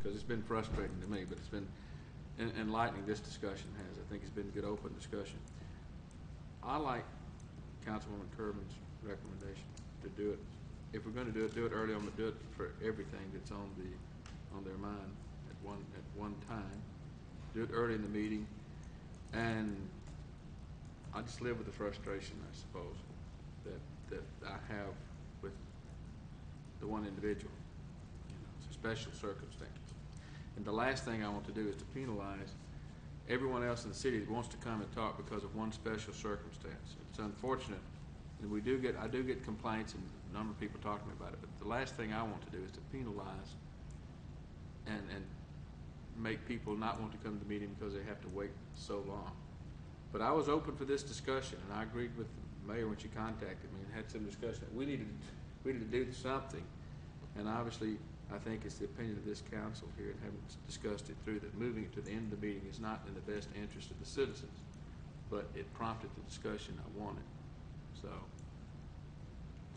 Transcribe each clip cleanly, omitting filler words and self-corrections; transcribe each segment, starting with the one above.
because it's been frustrating to me, but it's been enlightening. This discussion has. I think it's been good open discussion. I like Councilwoman Kerman's recommendation to do it. If we're going to do it early on, but do it for everything that's on their mind at one time. Do it early in the meeting, and I just live with the frustration, I suppose, that I have with the one individual. It's a special circumstance. And the last thing I want to do is to penalize everyone else in the city that wants to come and talk because of one special circumstance. It's unfortunate, and I do get complaints and a number of people talking about it, but the last thing I want to do is to penalize and make people not want to come to the meeting because they have to wait so long. But I was open for this discussion, and I agreed with the mayor when she contacted me and had some discussion. We needed to do something, and obviously I think it's the opinion of this council here, and having discussed it through, that moving it to the end of the meeting is not in the best interest of the citizens, but it prompted the discussion I wanted. So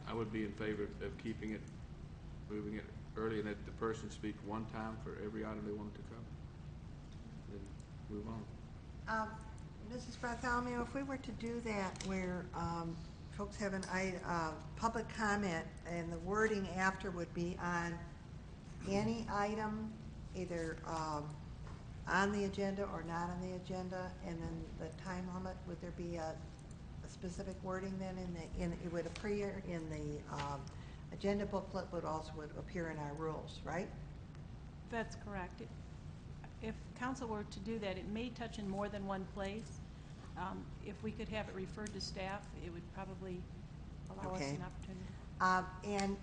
I would be in favor of keeping it, moving it early, and let the person speak one time for every item they wanted to cover, then move on. Mrs. Bartholomew, if we were to do that where folks have public comment and the wording after would be on any item, either on the agenda or not on the agenda, and then the time limit, would there be a specific wording then it would appear in the agenda booklet, but also would appear in our rules, right? That's correct. If council were to do that, it may touch in more than one place. If we could have it referred to staff, it would probably allow us an opportunity. And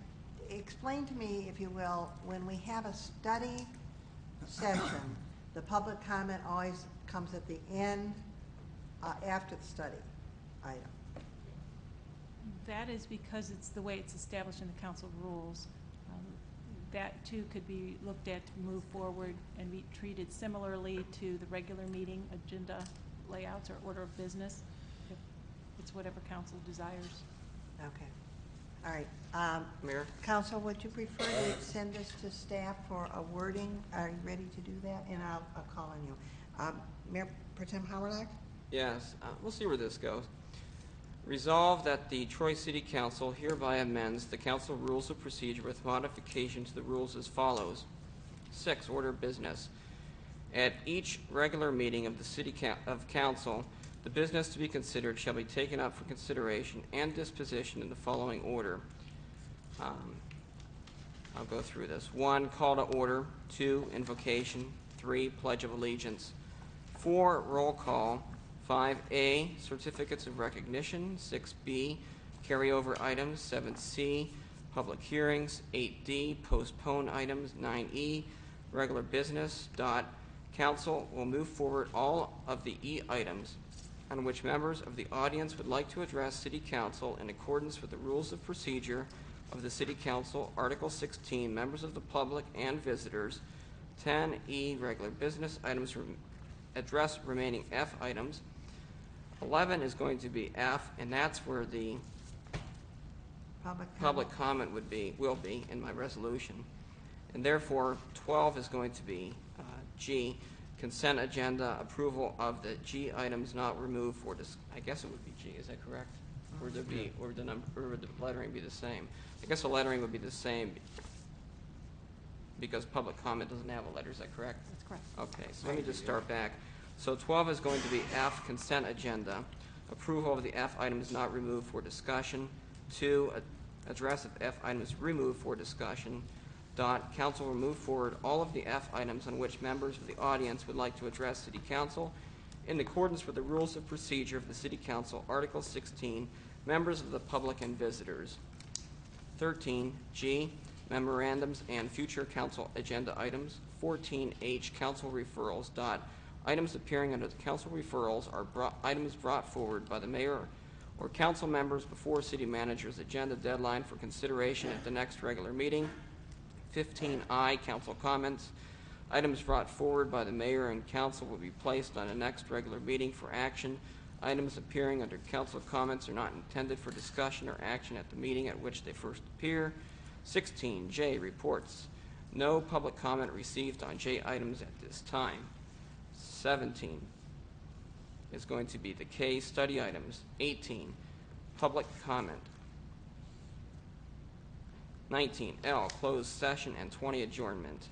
explain to me, if you will, when we have a study session, the public comment always comes at the end after the study item. That is because it's the way it's established in the council rules. That too could be looked at to move forward and be treated similarly to the regular meeting agenda layouts or order of business, if it's whatever council desires. Okay. All right. Mayor? Council, would you prefer to send this to staff for a wording? Are you ready to do that? And I'll call on you. Mayor Pro Tem Howard? Yes. We'll see where this goes. Resolved that the Troy City Council hereby amends the council rules of procedure with modification to the rules as follows. 6, order of business. At each regular meeting of the City Council, the business to be considered shall be taken up for consideration and disposition in the following order. I'll go through this. 1, call to order. 2, invocation. 3, pledge of allegiance. 4, roll call. 5A, certificates of recognition. 6B, carryover items. 7C, public hearings. 8D, postpone items. 9E, regular business. Council will move forward all of the E items on which members of the audience would like to address City Council in accordance with the rules of procedure of the City Council, Article 16, members of the public and visitors. 10E, regular business items, address remaining F items. 11 is going to be F, and that's where the public comment will be in my resolution. And therefore, 12 is going to be G, consent agenda, approval of the G items not removed for I guess it would be G, is that correct? Or would the lettering be the same? I guess the lettering would be the same because public comment doesn't have a letter, is that correct? That's correct. Okay, so let me just start back. So 12 is going to be F, consent agenda, approval of the F items not removed for discussion. 2, address of F items removed for discussion. Council will move forward all of the F items on which members of the audience would like to address City Council in accordance with the rules of procedure of the City Council, Article 16, members of the public and visitors. 13, G, memorandums and future council agenda items. 14H, council referrals. Items appearing under the council referrals are items brought forward by the mayor or council members before city manager's agenda deadline for consideration at the next regular meeting. 15I, council comments. Items brought forward by the mayor and council will be placed on the next regular meeting for action. Items appearing under council comments are not intended for discussion or action at the meeting at which they first appear. 16J, reports. No public comment received on J items at this time. 17 is going to be the K study items. 18, public comment. 19, L, closed session, and 20, adjournment.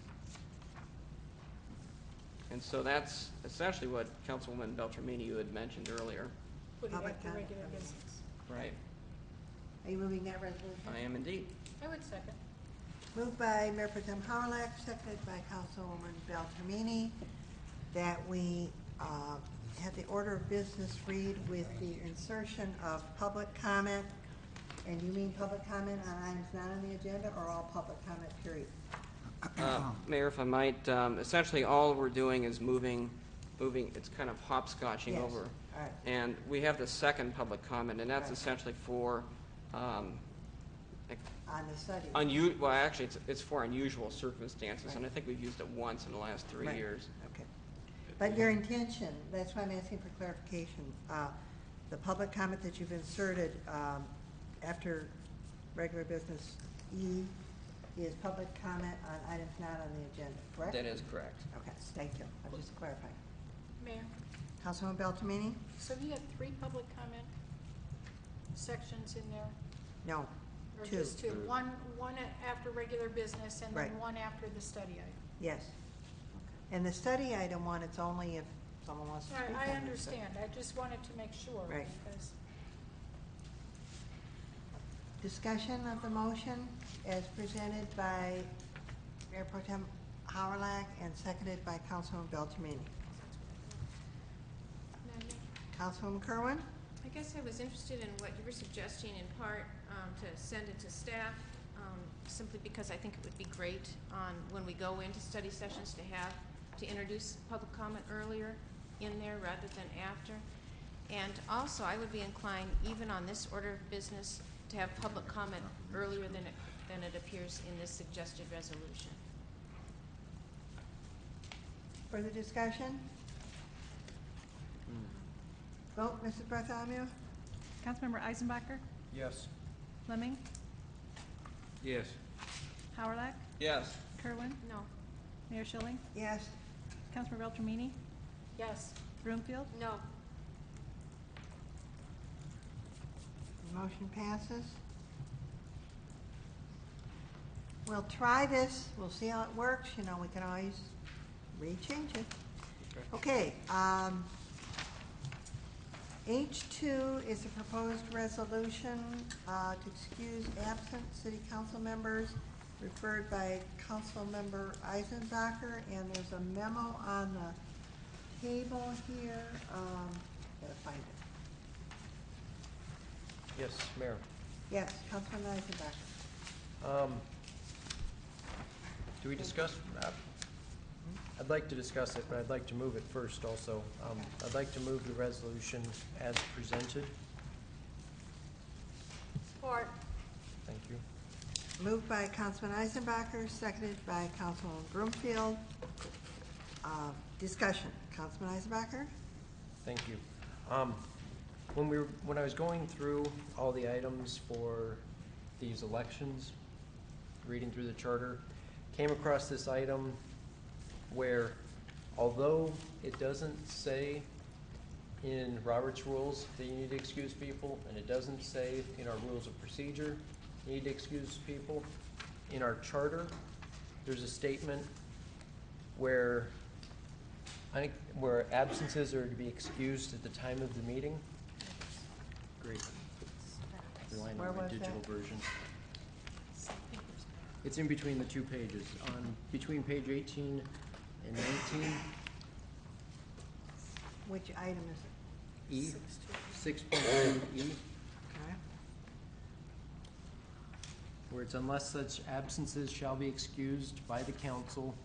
And so that's essentially what Councilwoman Beltramini, you had mentioned earlier. Put it Public after comment, regular I mean. business. Right. Are you moving that resolution? I am indeed. I would second. Moved by Mayor Pro Tem Howard, seconded by Councilwoman Beltramini, that we have the order of business read with the insertion of public comment. And you mean public comment on items not on the agenda, or all public comment, period? Mayor, if I might, essentially all we're doing is moving, it's kind of hopscotching Yes. over. All right. And we have the second public comment, and that's Right. essentially for, On the study. well, actually, it's for unusual circumstances, and I Right. think we've used it once in the last 3 Right. years. Okay. But your intention, that's why I'm asking for clarification. The public comment that you've inserted after regular business E is public comment on items not on the agenda, correct? That is correct. Okay, thank you. I'm just clarifying. Mayor, Councilwoman Beltramini? so you have 3 public comment sections in there? No, Or 2. just 2? One after regular business and Right. then one after the study item? Yes. And the study item one, it's only if someone wants to speak on it. I so- understand. I just wanted to make sure. Right. Because Discussion of the motion as presented by Mayor Pro Tem Howard and seconded by Councilwoman Beltramini. Madam Mayor, Councilwoman Kerwin? I guess I was interested in what you were suggesting in part, to send it to staff, simply because I think it would be great on, when we go into study sessions, to introduce public comment earlier in there rather than after. And also, I would be inclined, even on this order of business, to have public comment earlier than it appears in this suggested resolution. Further discussion? Vote, Mrs. Bartholomew? Councilmember Eisenbacher, Yes. Fleming, Yes. Howard, Yes. Kerwin, No. Mayor Schilling, Yes. Councilmember Beltramini, yes. Broomfield, No. Motion passes. We'll try this, we'll see how it works, you know, we can always rechange it. Okay, H2 is a proposed resolution to excuse absent city council members referred by Councilmember Eisenbacher, and there's a memo on the table here, gotta find it. Yes, Mayor. Yes, Councilman Eisenbacher. Do we discuss? I'd like to discuss it, but I'd like to move it first also. I'd like to move the resolution as presented. Support. Thank you. Moved by Councilman Eisenbacher, seconded by Councilman Broomfield. Discussion, Councilman Eisenbacher? Thank you. When I was going through all the items for these elections, reading through the charter, came across this item where, although it doesn't say in Robert's rules that you need to excuse people, and it doesn't say in our rules of procedure you need to excuse people, in our charter, there's a statement where absences are to be excused at the time of the meeting. Great. Relying Where on my was digital that? version. It's in between the 2 pages, between page 18 and 19. Which item is it? E, 6.2E, Okay. where it's unless such absences shall be excused by the council,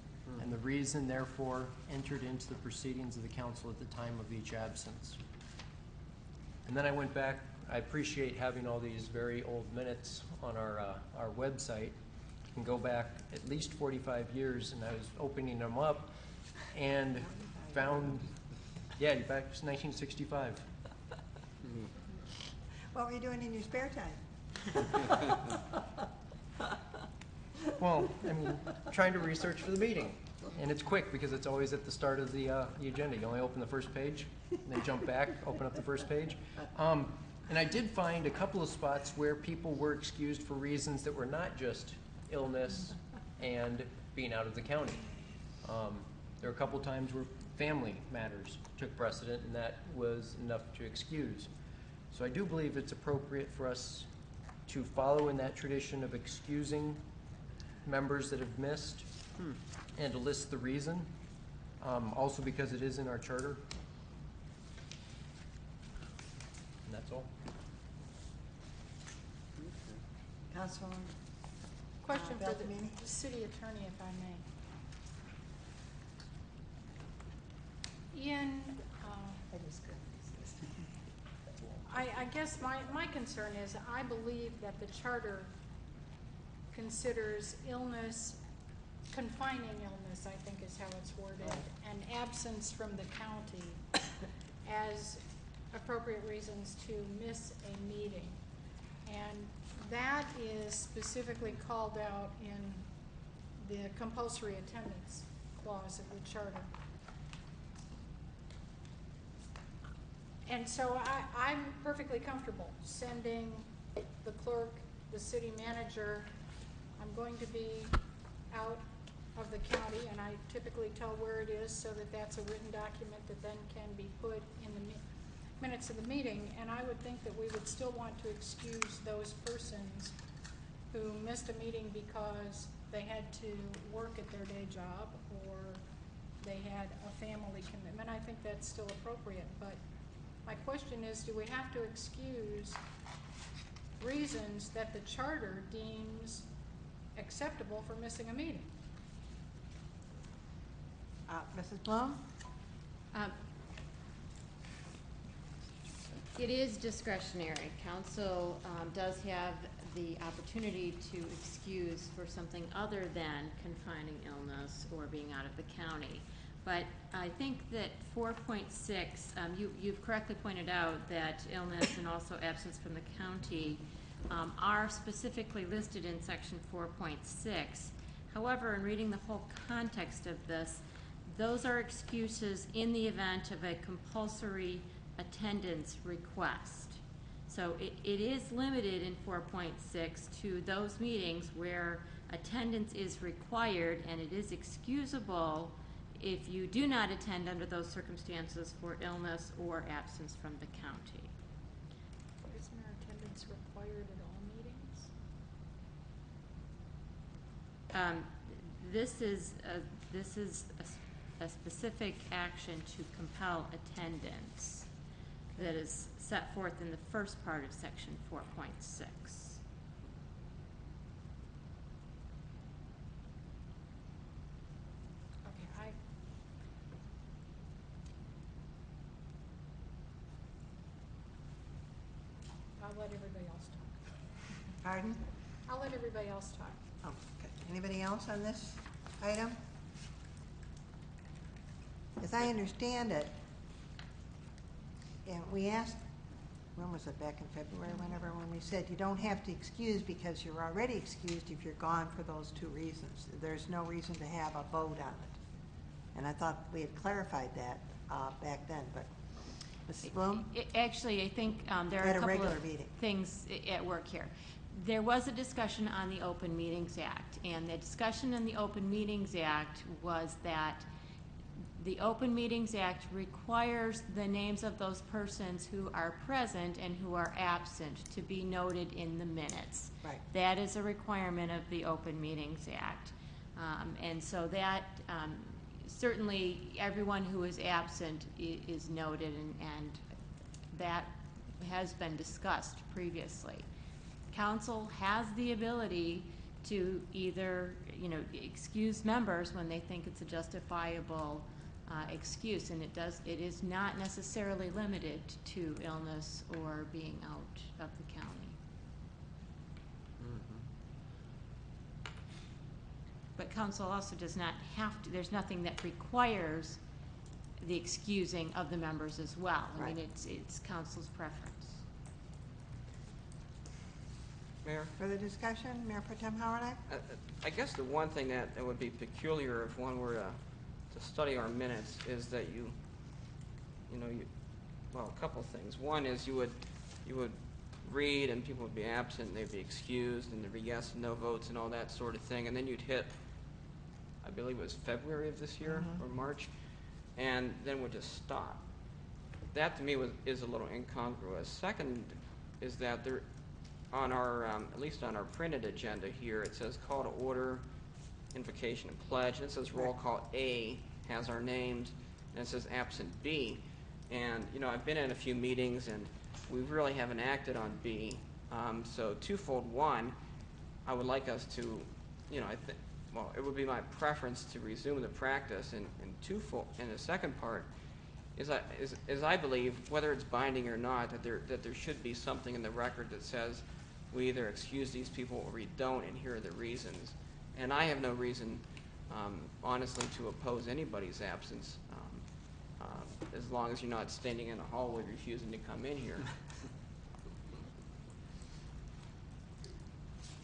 and the reason therefore entered into the proceedings of the council at the time of each absence. And then I went back, I appreciate having all these very old minutes on our website. You can go back at least 45 years, and I was opening them up and found, yeah, back to 1965. What were you doing in your spare time? Well, I mean, trying to research for the meeting. And it's quick because it's always at the start of the agenda. You only open the first page, and then jump back, open up the first page. And I did find a couple of spots where people were excused for reasons that were not just illness and being out of the county. There were a couple times where family matters took precedent, and that was enough to excuse. So I do believe it's appropriate for us to follow in that tradition of excusing members that have missed and to list the reason, also because it is in our charter. And that's all. Councilwoman? Question for the Beltramini? city attorney, if I may. In, I guess my concern is, I believe that the charter considers illness, confining illness, I think is how it's worded, and absence from the county as appropriate reasons to miss a meeting. And that is specifically called out in the compulsory attendance clause of the charter. And so I'm perfectly comfortable sending the clerk, the city manager. I'm going to be out of the county, and I typically tell where it is so that that's a written document that then can be put in the minutes of the meeting. And I would think that we would still want to excuse those persons who missed a meeting because they had to work at their day job or they had a family commitment. I think that's still appropriate, but my question is, do we have to excuse reasons that the charter deems acceptable for missing a meeting? Mrs. Blum? It is discretionary. Council does have the opportunity to excuse for something other than confining illness or being out of the county. But I think that 4.6, you've correctly pointed out that illness and also absence from the county are specifically listed in section 4.6. However, in reading the whole context of this, those are excuses in the event of a compulsory attendance request. So it is limited in 4.6 to those meetings where attendance is required, and it is excusable if you do not attend under those circumstances for illness or absence from the county. Isn't there attendance required at all meetings? This is a specific action to compel attendance that is set forth in the first part of section 4.6. I'll let everybody else talk. Pardon? I'll let everybody else talk. Oh, okay. Anybody else on this item? As I understand it, and we asked, when was it, back in February, whenever, when we said you don't have to excuse because you're already excused if you're gone for those two reasons. There's no reason to have a vote on it. And I thought we had clarified that back then, but Mrs. Bloom? Actually, I think there are At a a couple regular of meeting. things at work here. There was a discussion on the Open Meetings Act, and the discussion on the Open Meetings Act was that the Open Meetings Act requires the names of those persons who are present and who are absent to be noted in the minutes. Right. That is a requirement of the Open Meetings Act. And so that certainly everyone who is absent is noted, and that has been discussed previously. Council has the ability to either, excuse members when they think it's a justifiable excuse, and it is not necessarily limited to illness or being out of the county. But council also does not have to, there's nothing that requires the excusing of the members as well. I mean, it's council's preference. Mayor? Further discussion? Mayor Pro Tem Howard? I guess the one thing that would be peculiar if one were to study our minutes is that well, a couple of things. One is you would read and people would be absent and they'd be excused and there'd be yes and no votes and all that sort of thing, and then you'd hit, I believe it was February of this year or March, and then would just stop. That to me is a little incongruous. Second is that there, on our, at least on our printed agenda here, it says call to order, invocation and pledge, and it says roll call A has our names, and it says absent B. And, I've been in a few meetings, and we really haven't acted on B. So twofold. One, I would like us to, it would be my preference to resume the practice. And twofold. And the second part is I believe, whether it's binding or not, that there should be something in the record that says we either excuse these people or we don't, and here are the reasons. And I have no reason, honestly, to oppose anybody's absence, as long as you're not standing in a hallway refusing to come in here.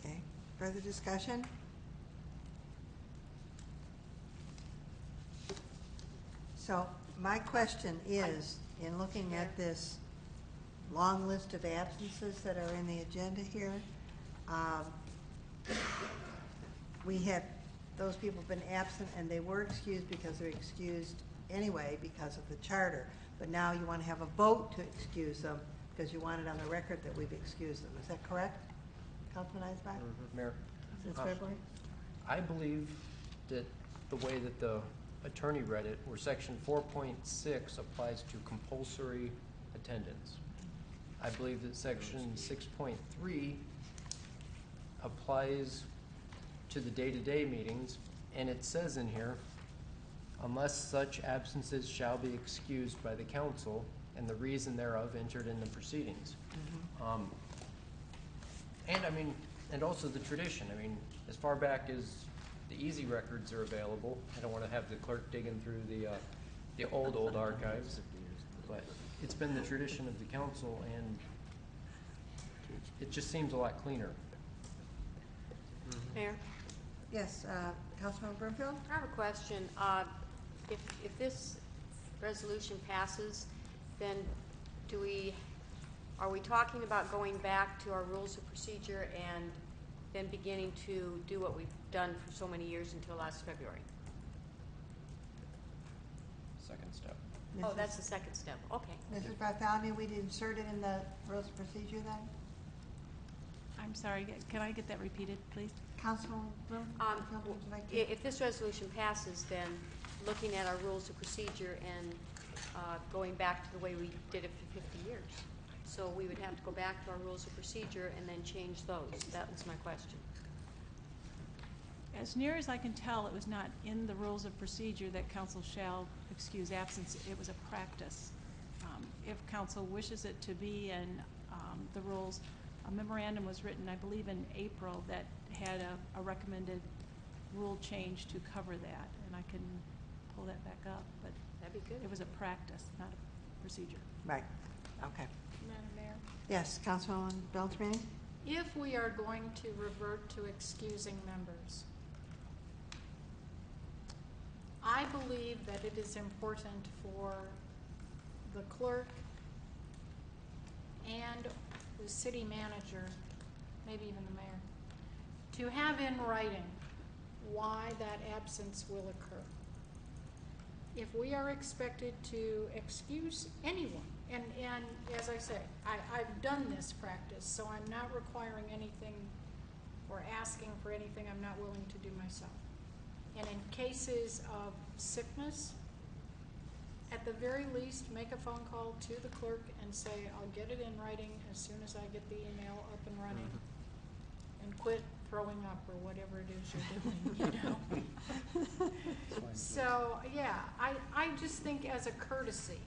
Okay, further discussion? So my question is, in looking at this long list of absences that are in the agenda here, we had those people been absent and they were excused because they're excused anyway because of the charter. But now you want to have a vote to excuse them because you want it on the record that we've excused them. Is that correct, Councilman Eisbach? Mayor, Since February? I believe that the way that the attorney read it, where section 4.6 applies to compulsory attendance. I believe that section 6.3 applies to the day-to-day meetings, and it says in here, unless such absences shall be excused by the council and the reason thereof entered in the proceedings. And also the tradition. As far back as the easy records are available, I don't want to have the clerk digging through the old archives, but it's been the tradition of the council, and it just seems a lot cleaner. Mayor, Yes, Councilman Brimfield? I have a question. If this resolution passes, then are we talking about going back to our rules of procedure and then beginning to do what we've done for so many years until last February? Second step. Oh, that's the second step. Okay. Mrs. Bartholomew, we'd insert it in the rules of procedure then? I'm sorry, can I get that repeated, please? Councilman Bloom? Would you like to? If this resolution passes, then looking at our rules of procedure and going back to the way we did it for 50 years. So we would have to go back to our rules of procedure and then change those. That was my question. As near as I can tell, it was not in the rules of procedure that council shall excuse absence. It was a practice. If council wishes it to be in the rules, a memorandum was written, I believe in April, that had a recommended rule change to cover that, and I can pull that back up, but That'd be good. it was a practice, not a procedure. Right, okay. Madam Mayor, Yes, Councilwoman Beltrame? if we are going to revert to excusing members, I believe that it is important for the clerk and the city manager, maybe even the mayor, to have in writing why that absence will occur. If we are expected to excuse anyone, and as I say, I've done this practice, so I'm not requiring anything or asking for anything I'm not willing to do myself. And in cases of sickness, at the very least, make a phone call to the clerk and say, I'll get it in writing as soon as I get the email up and running, and quit throwing up or whatever it is you're doing, you know? So, yeah, I just think as a courtesy,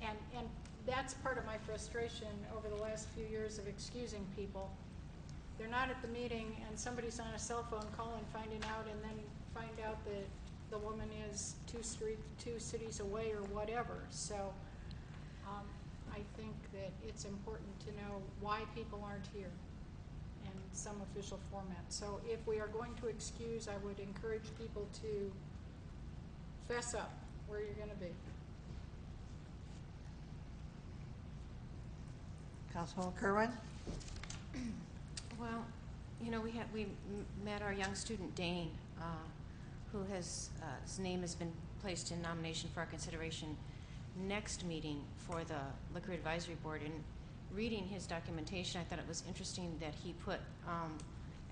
and that's part of my frustration over the last few years of excusing people. They're not at the meeting and somebody's on a cell phone calling, finding out, and then find out that the woman is two cities away or whatever. So I think that it's important to know why people aren't here. some official format. So if we are going to excuse, I would encourage people to fess up where you're gonna be. Councilwoman Kerwin? Well, you know, we met our young student Dane, who has, his name has been placed in nomination for our consideration next meeting for the Liquor Advisory Board. And reading his documentation, I thought it was interesting that he put,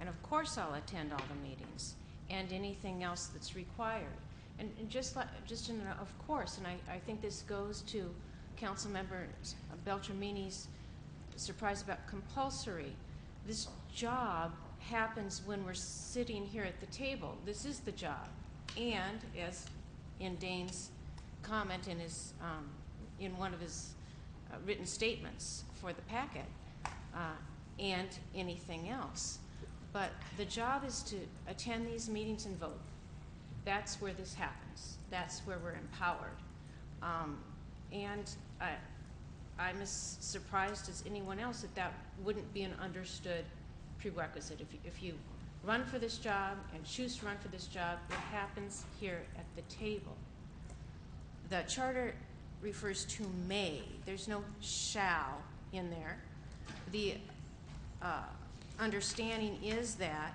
and of course I'll attend all the meetings and anything else that's required. And just in a, of course, and I think this goes to Councilmember Beltramini's surprise about compulsory. This job happens when we're sitting here at the table. This is the job. And as in Dane's comment in his, in one of his written statements for the packet, and anything else. But the job is to attend these meetings and vote. That's where this happens. That's where we're empowered. And I'm as surprised as anyone else that that wouldn't be an understood prerequisite. If you run for this job and choose to run for this job, it happens here at the table. The charter refers to may. There's no shall in there. The understanding is that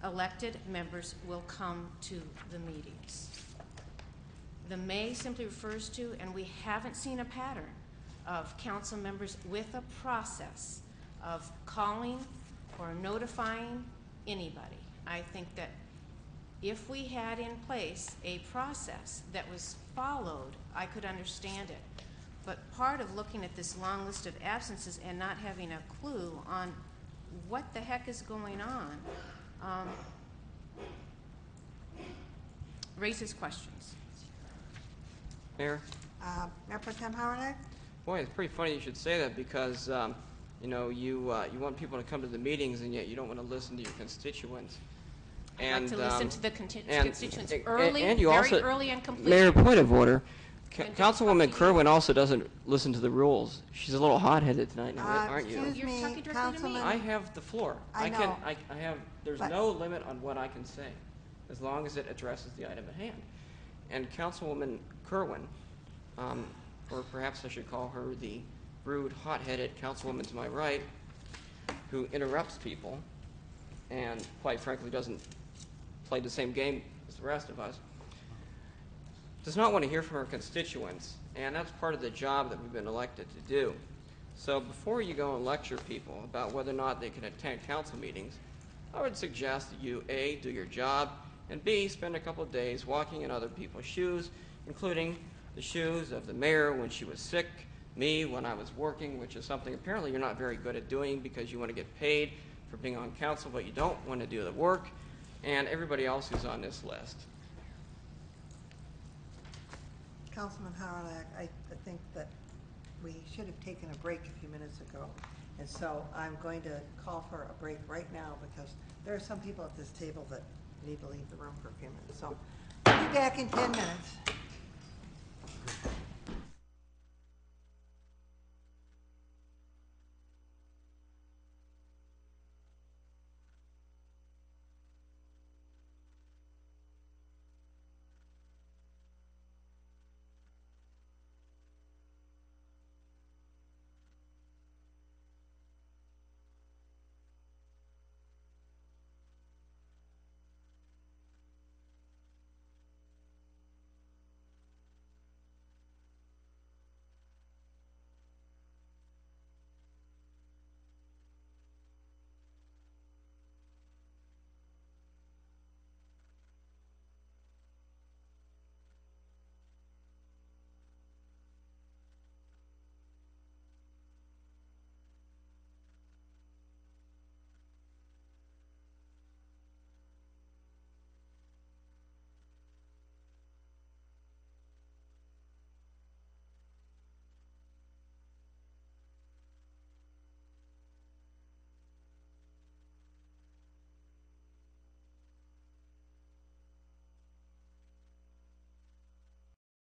elected members will come to the meetings. The may simply refers to, and we haven't seen a pattern of council members with a process of calling or notifying anybody. I think that if we had in place a process that was followed, I could understand it. But part of looking at this long list of absences and not having a clue on what the heck is going on raises questions. Mayor? Mayor Pro Tem Howard? Boy, it's pretty funny you should say that because, you know, you want people to come to the meetings and yet you don't want to listen to your constituents. I'd like to listen to the constituents and early, you very also, early and completely. Mayor, point of order. And just Councilwoman talk to you. Kerwin also doesn't listen to the rules. She's a little hot-headed tonight, aren't you? Excuse You're me, talking directly to me. Councilman. I have the floor. I can. know. I have. There's But- no limit on what I can say, as long as it addresses the item at hand. And Councilwoman Kerwin, or perhaps I should call her the rude, hot-headed councilwoman to my right, who interrupts people, and quite frankly doesn't play the same game as the rest of us, does not want to hear from her constituents, and that's part of the job that we've been elected to do. So before you go and lecture people about whether or not they can attend council meetings, I would suggest that you, A, do your job, and B, spend a couple of days walking in other people's shoes, including the shoes of the mayor when she was sick, me when I was working, which is something apparently you're not very good at doing because you want to get paid for being on council, but you don't want to do the work, and everybody else who's on this list. Councilman Howard, I think that we should have taken a break a few minutes ago. And so I'm going to call for a break right now because there are some people at this table that need to leave the room for a few minutes. So we'll be back in 10 minutes.